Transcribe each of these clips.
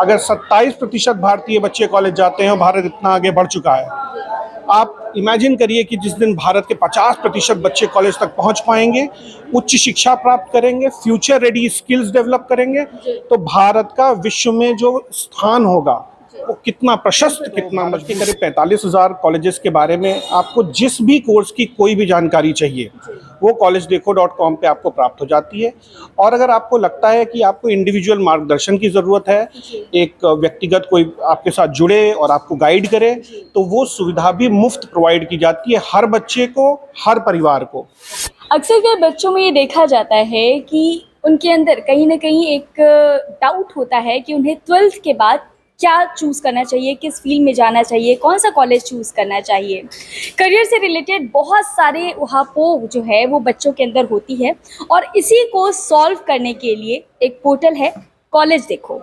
अगर 27% भारतीय बच्चे कॉलेज जाते हैं और भारत इतना आगे बढ़ चुका है, आप इमेजिन करिए कि जिस दिन भारत के 50% बच्चे कॉलेज तक पहुंच पाएंगे, उच्च शिक्षा प्राप्त करेंगे, फ्यूचर रेडी स्किल्स डेवलप करेंगे, तो भारत का विश्व में जो स्थान होगा वो कितना प्रशस्त, कितना मजबूत। करीब 45,000 कॉलेजेस के बारे में आपको जिस भी कोर्स की कोई भी जानकारी चाहिए वो collegedekho.com पे आपको प्राप्त हो जाती है। और अगर आपको लगता है कि आपको इंडिविजुअल मार्गदर्शन की ज़रूरत है, एक व्यक्तिगत कोई आपके साथ जुड़े और आपको गाइड करे, तो वो सुविधा भी मुफ्त प्रोवाइड की जाती है हर बच्चे को, हर परिवार को। अक्सर के बच्चों में ये देखा जाता है कि उनके अंदर कहीं ना कहीं एक डाउट होता है कि उन्हें 12th के बाद क्या चूज़ करना चाहिए, किस फील्ड में जाना चाहिए, कौन सा कॉलेज चूज़ करना चाहिए। करियर से रिलेटेड बहुत सारे उहापोह जो है वो बच्चों के अंदर होती है, और इसी को सॉल्व करने के लिए एक पोर्टल है कॉलेज देखो।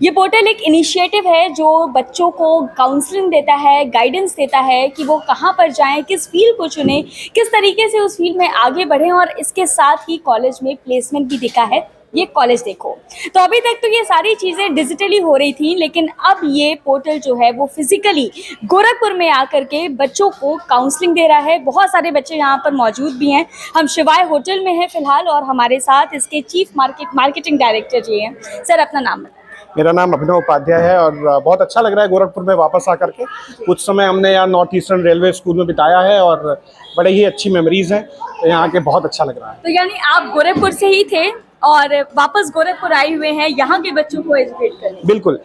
ये पोर्टल एक इनिशिएटिव है जो बच्चों को काउंसलिंग देता है, गाइडेंस देता है कि वो कहाँ पर जाएं, किस फील्ड को चुनें, किस तरीके से उस फील्ड में आगे बढ़ें, और इसके साथ ही कॉलेज में प्लेसमेंट भी दिखा है ये कॉलेज देखो। तो अभी तक तो ये सारी चीज़ें डिजिटली हो रही थी, लेकिन अब ये पोर्टल जो है वो फिजिकली गोरखपुर में आकर के बच्चों को काउंसलिंग दे रहा है। बहुत सारे बच्चे यहाँ पर मौजूद भी हैं। हम शिवाय होटल में हैं फिलहाल, और हमारे साथ इसके चीफ मार्केटिंग डायरेक्टर जी हैं। सर, अपना नाम बताएं। मेरा नाम अभिनव उपाध्याय है और बहुत अच्छा लग रहा है गोरखपुर में वापस आकर के। कुछ समय हमने यहाँ नॉर्थ ईस्टर्न रेलवे स्कूल में बिताया है और बड़े ही अच्छी मेमोरीज हैं, तो यहाँ आके बहुत अच्छा लग रहा है। तो यानी आप गोरखपुर से ही थे और वापस गोरखपुर आए हुए हैं यहाँ के बच्चों को एजुकेट करने। बिल्कुल।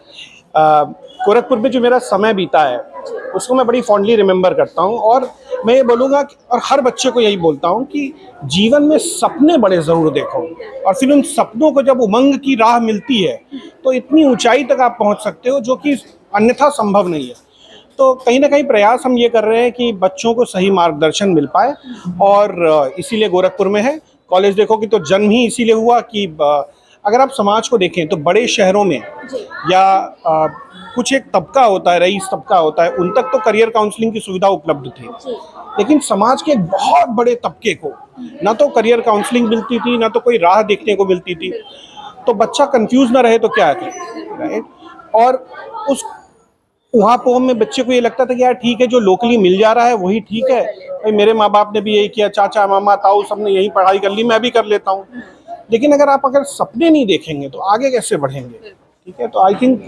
गोरखपुर में जो मेरा समय बीता है उसको मैं बड़ी फॉन्डली रिमेम्बर करता हूँ, और मैं ये बोलूँगा और हर बच्चे को यही बोलता हूँ कि जीवन में सपने बड़े ज़रूर देखो, और फिर उन सपनों को जब उमंग की राह मिलती है तो इतनी ऊंचाई तक आप पहुँच सकते हो जो कि अन्यथा संभव नहीं है। तो कहीं ना कहीं प्रयास हम ये कर रहे हैं कि बच्चों को सही मार्गदर्शन मिल पाए, और इसीलिए गोरखपुर में है कॉलेज देखो कि। तो जन्म ही इसीलिए हुआ कि अगर आप समाज को देखें तो बड़े शहरों में या कुछ एक तबका होता है, रईस तबका होता है, उन तक तो करियर काउंसलिंग की सुविधा उपलब्ध थी, लेकिन समाज के एक बहुत बड़े तबके को ना तो करियर काउंसलिंग मिलती थी, ना तो कोई राह देखने को मिलती थी। तो बच्चा कंफ्यूज ना रहे तो क्या है, राइट। और उस उहापोह में बच्चे को ये लगता था कि यार ठीक है, जो लोकली मिल जा रहा है वही ठीक है। भाई मेरे माँ बाप ने भी यही किया, चाचा मामा ताऊ सबने यही पढ़ाई कर ली, मैं भी कर लेता हूँ। लेकिन अगर सपने नहीं देखेंगे तो आगे कैसे बढ़ेंगे, ठीक है। तो आई थिंक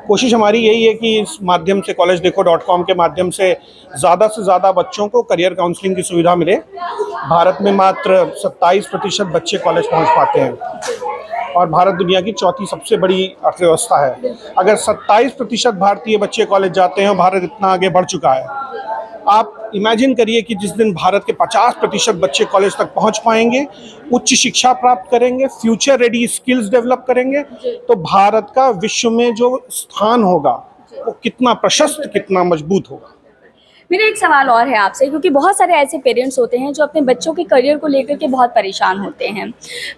कोशिश हमारी यही है कि इस माध्यम से collegedekho.com के माध्यम से ज़्यादा बच्चों को करियर काउंसलिंग की सुविधा मिले। भारत में मात्र 27% बच्चे कॉलेज पहुँच पाते हैं और भारत दुनिया की चौथी सबसे बड़ी अर्थव्यवस्था है। अगर 27% भारतीय बच्चे कॉलेज जाते हैं और भारत इतना आगे बढ़ चुका है, आप इमेजिन करिए कि जिस दिन भारत के 50% बच्चे कॉलेज तक पहुंच पाएंगे, उच्च शिक्षा प्राप्त करेंगे, फ्यूचर रेडी स्किल्स डेवलप करेंगे, तो भारत का विश्व में जो स्थान होगा वो कितना प्रशस्त, कितना मजबूत होगा। मेरा एक सवाल और है आपसे, क्योंकि बहुत सारे ऐसे पेरेंट्स होते हैं जो अपने बच्चों के करियर को लेकर के बहुत परेशान होते हैं,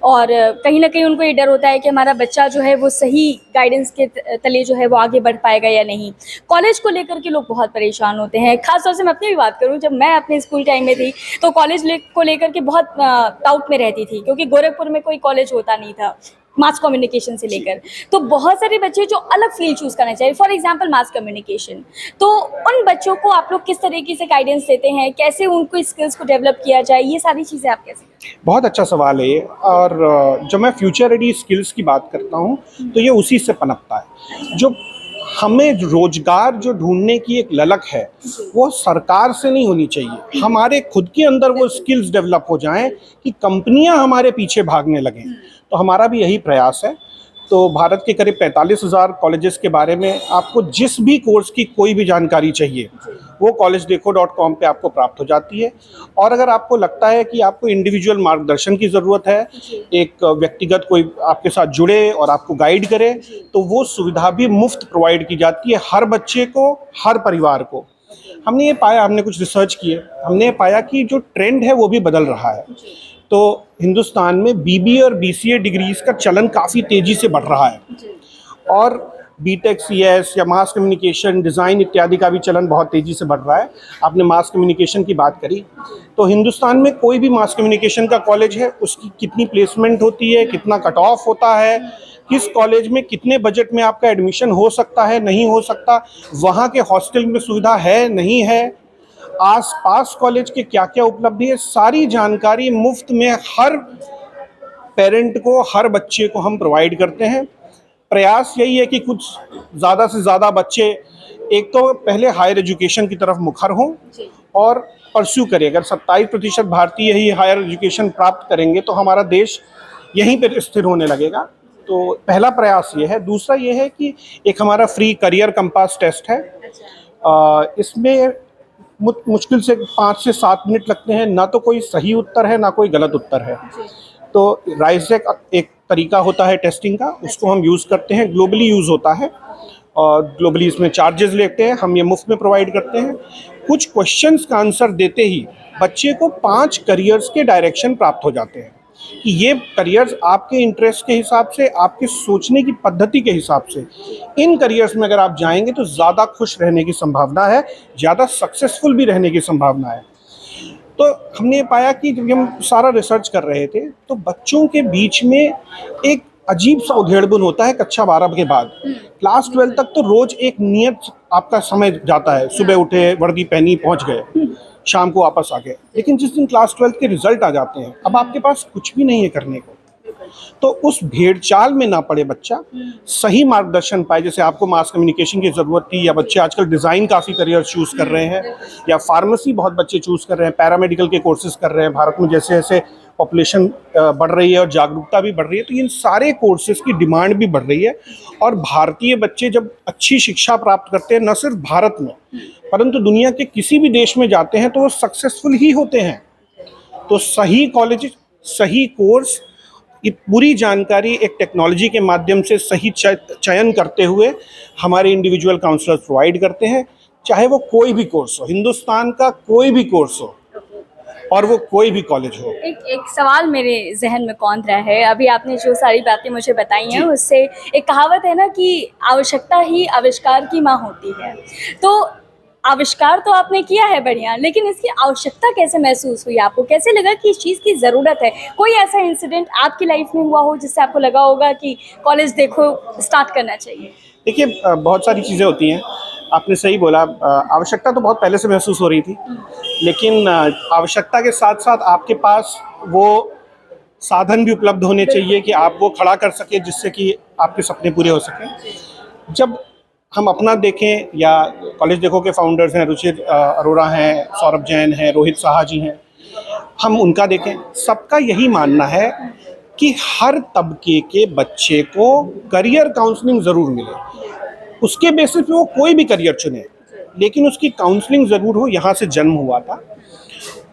और कहीं ना कहीं उनको ये डर होता है कि हमारा बच्चा जो है वो सही गाइडेंस के तले जो है वो आगे बढ़ पाएगा या नहीं। कॉलेज को लेकर के लोग बहुत परेशान होते हैं। खासतौर से मैं अपनी भी बात करूँ, जब मैं अपने स्कूल टाइम में थी तो कॉलेज को लेकर के बहुत डाउट में रहती थी, क्योंकि गोरखपुर में कोई कॉलेज होता नहीं था मास कम्युनिकेशन से लेकर। तो बहुत सारे बच्चे जो अलग फील्ड चूज करना चाहिए, फॉर एग्जांपल मास कम्युनिकेशन, तो उन बच्चों को आप लोग किस तरीके से गाइडेंस देते हैं, कैसे उनको स्किल्स को डेवलप किया जाए, ये सारी चीज़ें आप कैसे? बहुत अच्छा सवाल है ये। और जब मैं फ्यूचर रेडी स्किल्स की बात करता हूँ तो ये उसी से पनपता है। जो हमें रोजगार जो ढूंढने की एक ललक है वो सरकार से नहीं होनी चाहिए, हमारे खुद के अंदर वो स्किल्स डेवलप हो जाएं कि कंपनियां हमारे पीछे भागने लगें। तो हमारा भी यही प्रयास है। तो भारत के करीब 45,000 कॉलेजेस के बारे में आपको जिस भी कोर्स की कोई भी जानकारी चाहिए वो collegedekho.com पे आपको प्राप्त हो जाती है। और अगर आपको लगता है कि आपको इंडिविजुअल मार्गदर्शन की ज़रूरत है, एक व्यक्तिगत कोई आपके साथ जुड़े और आपको गाइड करे, तो वो सुविधा भी मुफ्त प्रोवाइड की जाती है हर बच्चे को, हर परिवार को। हमने ये पाया, हमने कुछ रिसर्च किए, हमने पाया कि जो ट्रेंड है वो भी बदल रहा है। तो हिंदुस्तान में BBA और BCA डिग्रीज का चलन काफ़ी तेज़ी से बढ़ रहा है, और BTech CS या मास कम्युनिकेशन डिज़ाइन इत्यादि का भी चलन बहुत तेज़ी से बढ़ रहा है। आपने मास कम्युनिकेशन की बात करी, तो हिंदुस्तान में कोई भी मास कम्युनिकेशन का कॉलेज है, उसकी कितनी प्लेसमेंट होती है, कितना कट ऑफ होता है, किस कॉलेज में कितने बजट में आपका एडमिशन हो सकता है, नहीं हो सकता, वहाँ के हॉस्टल में सुविधा है नहीं है, आसपास कॉलेज के क्या क्या उपलब्धि है, सारी जानकारी मुफ्त में हर पेरेंट को, हर बच्चे को हम प्रोवाइड करते हैं। प्रयास यही है कि कुछ ज़्यादा से ज़्यादा बच्चे एक तो पहले हायर एजुकेशन की तरफ मुखर हों और परस्यू करें। अगर 27% भारतीय ही हायर एजुकेशन प्राप्त करेंगे तो हमारा देश यहीं पर स्थिर होने लगेगा। तो पहला प्रयास ये है। दूसरा ये है कि एक हमारा फ्री करियर कंपास टेस्ट है। इसमें मुश्किल से 5 से 7 मिनट लगते हैं। ना तो कोई सही उत्तर है, ना कोई गलत उत्तर है। तो राइजेक एक तरीका होता है टेस्टिंग का, उसको हम यूज़ करते हैं। ग्लोबली यूज़ होता है और ग्लोबली इसमें चार्जेस लेते हैं, हम ये मुफ्त में प्रोवाइड करते हैं। कुछ क्वेश्चंस का आंसर देते ही बच्चे को 5 करियर्स के डायरेक्शन प्राप्त हो जाते हैं कि ये करियर्स आपके इंटरेस्ट के हिसाब से, आपके सोचने की पद्धति के हिसाब से, इन करियर्स में अगर आप जाएंगे तो ज़्यादा खुश रहने की संभावना है, ज़्यादा सक्सेसफुल भी रहने की संभावना है। तो हमने पाया कि जब हम सारा रिसर्च कर रहे थे तो बच्चों के बीच में एक अजीब सा उधेड़बुन होता है कक्षा 12 के बाद। क्लास 12 तक तो रोज़ एक नियत आपका समय जाता है, सुबह उठे, वर्दी पहनी, पहुंच गए, शाम को वापस आ गए। लेकिन जिस दिन क्लास 12 के रिजल्ट आ जाते हैं, अब आपके पास कुछ भी नहीं है करने को। तो उस भेड़चाल में ना पड़े बच्चा, सही मार्गदर्शन पाए। जैसे आपको मास कम्युनिकेशन की ज़रूरत थी, या बच्चे आजकल डिज़ाइन काफ़ी करियर चूज़ कर रहे हैं, या फार्मेसी बहुत बच्चे चूज़ कर रहे हैं, पैरामेडिकल के कोर्सेज़ कर रहे हैं। भारत में जैसे जैसे पॉपुलेशन बढ़ रही है और जागरूकता भी बढ़ रही है, तो इन सारे कोर्सेज़ की डिमांड भी बढ़ रही है। और भारतीय बच्चे जब अच्छी शिक्षा प्राप्त करते हैं, न सिर्फ भारत में परंतु दुनिया के किसी भी देश में जाते हैं, तो वो सक्सेसफुल ही होते हैं। तो सही कॉलेज, सही कोर्स, ये पूरी जानकारी एक टेक्नोलॉजी के माध्यम से सही चयन करते हुए हमारे इंडिविजुअल काउंसलर्स प्रोवाइड करते हैं। चाहे वो कोई भी कोर्स हो, हिंदुस्तान का कोई भी कोर्स हो और वो कोई भी कॉलेज हो। एक सवाल मेरे जहन में कौंध रहा है। अभी आपने जो सारी बातें मुझे बताई हैं, उससे एक कहावत है ना कि आवश्यकता ही आविष्कार की माँ होती है। तो आविष्कार तो आपने किया है बढ़िया, लेकिन इसकी आवश्यकता कैसे महसूस हुई आपको? कैसे लगा कि इस चीज़ की ज़रूरत है? कोई ऐसा इंसिडेंट आपकी लाइफ में हुआ हो जिससे आपको लगा होगा कि कॉलेज देखो स्टार्ट करना चाहिए? देखिए, बहुत सारी चीज़ें होती हैं। आपने सही बोला, आवश्यकता तो बहुत पहले से महसूस हो रही थी, लेकिन आवश्यकता के साथ साथ आपके पास वो साधन भी उपलब्ध होने चाहिए कि आप वो खड़ा कर सकें जिससे कि आपके सपने पूरे हो सकें। जब हम अपना देखें, या कॉलेज देखो के फाउंडर्स हैं, रुचिर अरोड़ा हैं, सौरभ जैन हैं, रोहित साहा जी हैं, हम उनका देखें, सबका यही मानना है कि हर तबके के बच्चे को करियर काउंसलिंग ज़रूर मिले। उसके बेसिस पे वो कोई भी करियर चुने, लेकिन उसकी काउंसलिंग ज़रूर हो। यहाँ से जन्म हुआ था।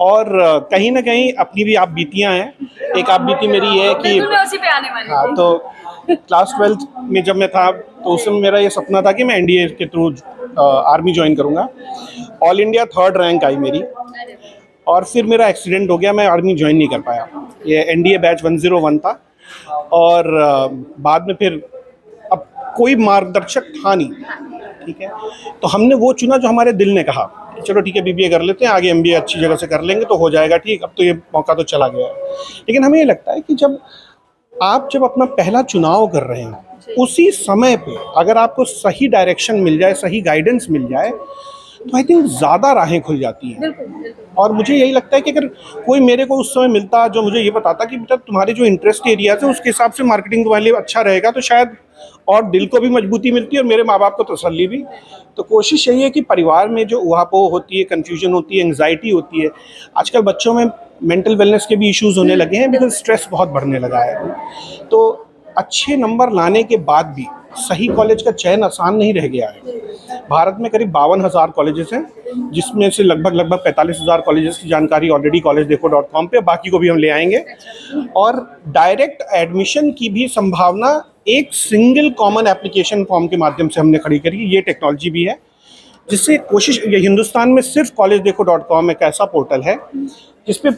और कहीं ना कहीं अपनी भी आप बीतियाँ हैं। एक आप बीती मेरी है कि उसी पे आने वाली हाँ, तो क्लास 12 में जब मैं था तो उस समय मेरा ये सपना था कि मैं एनडीए के थ्रू आर्मी ज्वाइन करूँगा। ऑल इंडिया 3rd रैंक आई मेरी, और फिर मेरा एक्सीडेंट हो गया, मैं आर्मी ज्वाइन नहीं कर पाया। ये एनडीए बैच 101 था, और बाद में फिर अब कोई मार्गदर्शक था नहीं, ठीक है। तो हमने वो चुना जो हमारे दिल ने कहा कि चलो ठीक है, बीबीए कर लेते हैं, आगे एमबीए अच्छी जगह से कर लेंगे तो हो जाएगा ठीक। अब तो ये मौका तो चला गया है। लेकिन हमें ये लगता है कि जब अपना पहला चुनाव कर रहे हैं, उसी समय पे अगर आपको सही डायरेक्शन मिल जाए, सही गाइडेंस मिल जाए, तो आई थिंक ज़्यादा राहें खुल जाती हैं। और मुझे यही लगता है कि अगर कोई मेरे को उस समय मिलता जो मुझे ये बताता कि बेटा तुम्हारे जो इंटरेस्ट एरियाज है उसके हिसाब से मार्केटिंग तुम्हारे लिए अच्छा रहेगा, तो शायद और दिल को भी मजबूती मिलती है और मेरे माँ बाप को तसल्ली भी। तो कोशिश यही है कि परिवार में जो उहापोह होती है, कन्फ्यूजन होती है, एंग्जाइटी होती है, आजकल बच्चों में मेंटल वेलनेस के भी इश्यूज़ होने लगे हैं, बिकॉज स्ट्रेस बहुत बढ़ने लगा है। तो अच्छे नंबर लाने के बाद भी सही कॉलेज का चयन आसान नहीं रह गया है। भारत में करीब 52,000 कॉलेजेस हैं, जिसमें से लगभग 45,000 कॉलेजेस की जानकारी ऑलरेडी collegedekho.com पे, बाकी को भी हम ले आएंगे। और डायरेक्ट एडमिशन की भी संभावना एक सिंगल कॉमन एप्लीकेशन फॉर्म के माध्यम से हमने खड़ी करी। ये टेक्नोलॉजी भी है, जिससे कोशिश, ये हिंदुस्तान में सिर्फ collegedekho.com एक ऐसा पोर्टल है जिसपे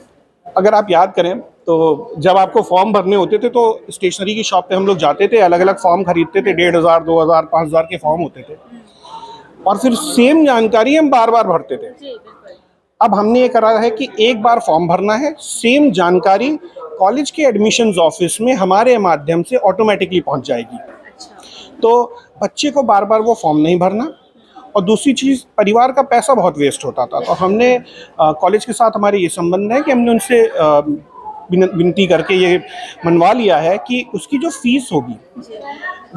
अगर आप याद करें तो जब आपको फॉर्म भरने होते थे तो स्टेशनरी की शॉप पे हम लोग जाते थे, अलग अलग फॉर्म खरीदते थे, 1,500, 2,000, 5,000 के फॉर्म होते थे, और फिर सेम जानकारी हम बार बार भरते थे। अब हमने ये करा है कि एक बार फॉर्म भरना है, सेम जानकारी कॉलेज के एडमिशन्स ऑफिस में हमारे माध्यम से ऑटोमेटिकली पहुंच जाएगी। तो बच्चे को बार बार वो फॉर्म नहीं भरना। और दूसरी चीज़, परिवार का पैसा बहुत वेस्ट होता था, तो हमने कॉलेज के साथ हमारे ये संबंध है कि हमने उनसे विनती करके ये मनवा लिया है कि उसकी जो फीस होगी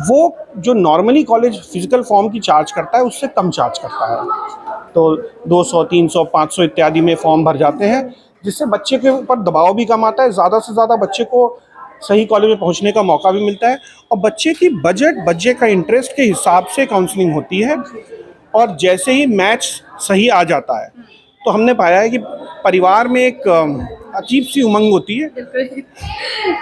वो जो नॉर्मली कॉलेज फिजिकल फॉर्म की चार्ज करता है उससे कम चार्ज करता है। तो 200, 300, 500 इत्यादि में फॉर्म भर जाते हैं, जिससे बच्चे के ऊपर दबाव भी कम आता है, ज़्यादा से ज़्यादा बच्चे को सही कॉलेज में पहुंचने का मौका भी मिलता है, और बच्चे की बच्चे का इंटरेस्ट के हिसाब से काउंसलिंग होती है। और जैसे ही मैच सही आ जाता है तो हमने पाया है कि परिवार में एक अजीब सी उमंग होती है।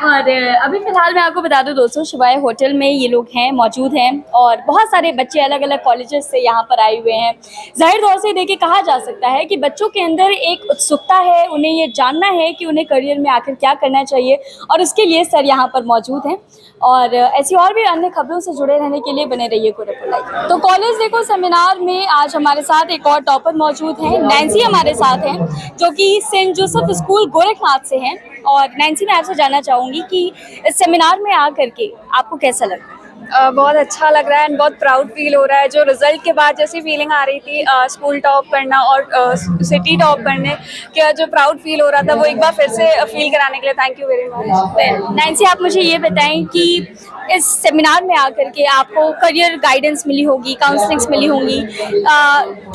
और अभी फिलहाल मैं आपको बता दूं दोस्तों, शिवाय होटल में ये लोग हैं, मौजूद हैं, और बहुत सारे बच्चे अलग अलग कॉलेजेस से यहाँ पर आए हुए हैं। जाहिर तौर से देखिए, कहा जा सकता है कि बच्चों के अंदर एक उत्सुकता है, उन्हें ये जानना है कि उन्हें करियर में आखिर क्या करना चाहिए, और उसके लिए सर यहाँ पर मौजूद हैं। और ऐसी और भी अन्य खबरों से जुड़े रहने के लिए बने रहिए गोरखपुर लाइव। तो कॉलेज देखो सेमिनार में आज हमारे साथ एक और टॉपर मौजूद हैं, नैन्सी हमारे साथ हैं, जो कि सेंट जोसेफ स्कूल गोरखनाथ से हैं। और नैन्सी, मैं आपसे जानना चाहूँगी कि इस सेमिनार में आकर के आपको कैसा लगा? बहुत अच्छा लग रहा है एंड बहुत प्राउड फील हो रहा है। जो रिजल्ट के बाद जैसी फीलिंग आ रही थी स्कूल टॉप करना और सिटी टॉप करने का जो प्राउड फील हो रहा था, वो एक बार फिर से फील कराने के लिए thank you very much. Nancy, आप मुझे ये बताएं कि इस सेमिनार में आकर के आपको करियर गाइडेंस मिली होगी, काउंसलिंग्स मिली होंगी,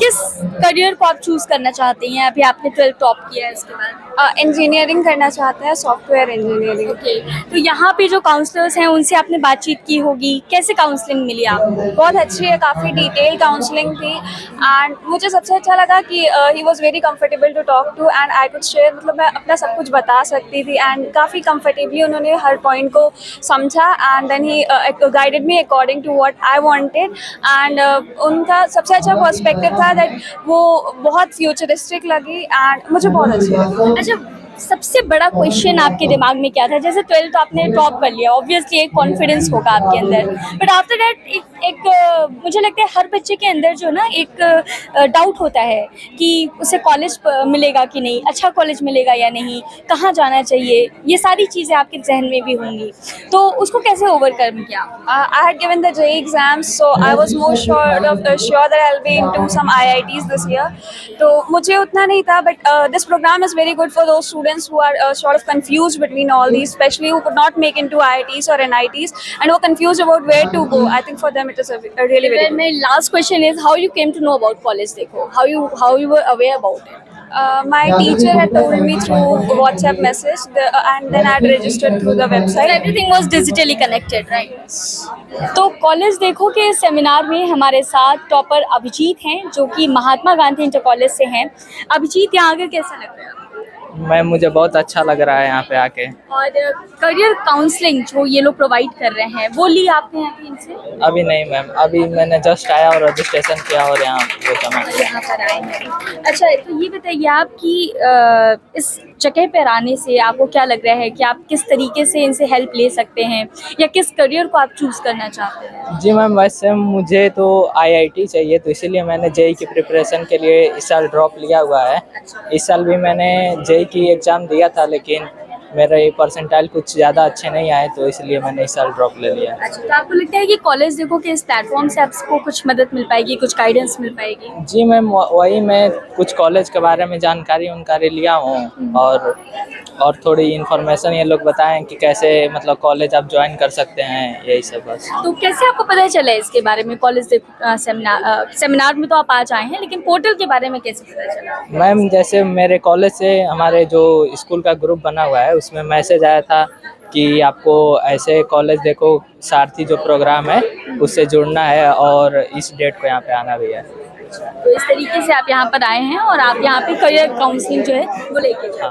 किस करियर को आप चूज़ करना चाहते हैं? अभी आपने 12th टॉप किया है, इसके बाद इंजीनियरिंग करना चाहते हैं, सॉफ्टवेयर इंजीनियरिंग। ओके, तो यहाँ पे जो काउंसलर्स हैं उनसे आपने बातचीत की होगी, कैसे काउंसलिंग मिली आपको? बहुत अच्छी है, काफ़ी डिटेल काउंसलिंग थी एंड मुझे सबसे अच्छा लगा कि he was very comfortable to talk to and I could share, मतलब मैं अपना सब कुछ बता सकती थी एंड काफ़ी कंफर्टेबली उन्होंने हर पॉइंट को समझा and then he guided me according to what I wanted and उनका सबसे अच्छा पर्सपेक्टिव था दैट वो बहुत फ्यूचरिस्टिक लगी एंड मुझे बहुत अच्छी लगी। अच्छा, सबसे बड़ा क्वेश्चन आपके दिमाग में क्या था? जैसे 12th आपने टॉप कर लिया, ऑब्वियसली एक कॉन्फिडेंस होगा आपके अंदर, बट आफ्टर दैट मुझे लगता है हर बच्चे के अंदर जो ना एक डाउट होता है कि उसे कॉलेज मिलेगा कि नहीं, अच्छा कॉलेज मिलेगा या नहीं, कहाँ जाना चाहिए, ये सारी चीज़ें आपके जहन में भी होंगी, तो उसको कैसे ओवरकम किया? I had given the JEE exams, so I was more sure that I'll be into some IITs this year. तो मुझे उतना नहीं था, but this program is very good for those students who are sort of confused between all these, especially who could not make into IITs or NITs and who are confused about where to go. I think for them it is a really very good. My last question is how you came to know about college Dekho? How you were aware about it? My teacher had told me through WhatsApp message and then I had registered through the So website. everything was digitally connected, right? तो college देखो के seminar में हमारे साथ topper Abhijit हैं, जो कि Mahatma Gandhi inter college से हैं। अभिजीत, यहाँ आकर कैसा लग रहा है? मैम, मुझे बहुत अच्छा लग रहा है यहाँ पे आके। और करियर काउंसलिंग जो ये लोग प्रोवाइड कर रहे हैं वो ली आपने अभी इनसे? अभी नहीं मैम, अभी मैंने जस्ट आया और रजिस्ट्रेशन किया और यहाँ वो जमा किया। यहाँ पर आए हैं। अच्छा, तो ये बताइए आप कि इस जगह पर आने से आपको क्या लग रहा है कि आप किस तरीके से इनसे हेल्प ले सकते हैं, या किस करियर को आप चूज़ करना चाहते हैं? जी मैम, वैसे मुझे तो IIT चाहिए, तो इसीलिए मैंने JEE की प्रिपरेशन के लिए इस साल ड्रॉप लिया हुआ है। इस साल भी मैंने JEE की एग्ज़ाम दिया था, लेकिन मेरे परसेंटाइल कुछ ज़्यादा अच्छे नहीं आए, तो इसलिए मैंने इस साल ड्रॉप ले लिया। अच्छा, तो आपको लगता है कि कॉलेज देखो कि इस प्लेटफॉर्म से आपको कुछ मदद मिल पाएगी, कुछ गाइडेंस मिल पाएगी? जी मैम, वही मैं कुछ कॉलेज के बारे में जानकारी लिया हूँ और थोड़ी इन्फॉर्मेशन ये लोग बताएं कि कैसे मतलब कॉलेज आप ज्वाइन कर सकते हैं, यही सब बस। तो कैसे आपको पता चला इसके बारे में? कॉलेज सेमिनार में तो आप आज आए हैं, लेकिन पोर्टल के बारे में कैसे पता चला? मैम, जैसे मेरे कॉलेज से हमारे जो स्कूल का ग्रुप बना हुआ है उसमें मैसेज आया था कि आपको ऐसे कॉलेज देखो सारथी जो प्रोग्राम है उससे जुड़ना है और इस डेट को यहाँ पे आना भी है। तो इस तरीके से आप यहाँ पर आए हैं और आप यहाँ पे करियर काउंसलिंग जो है वो लेके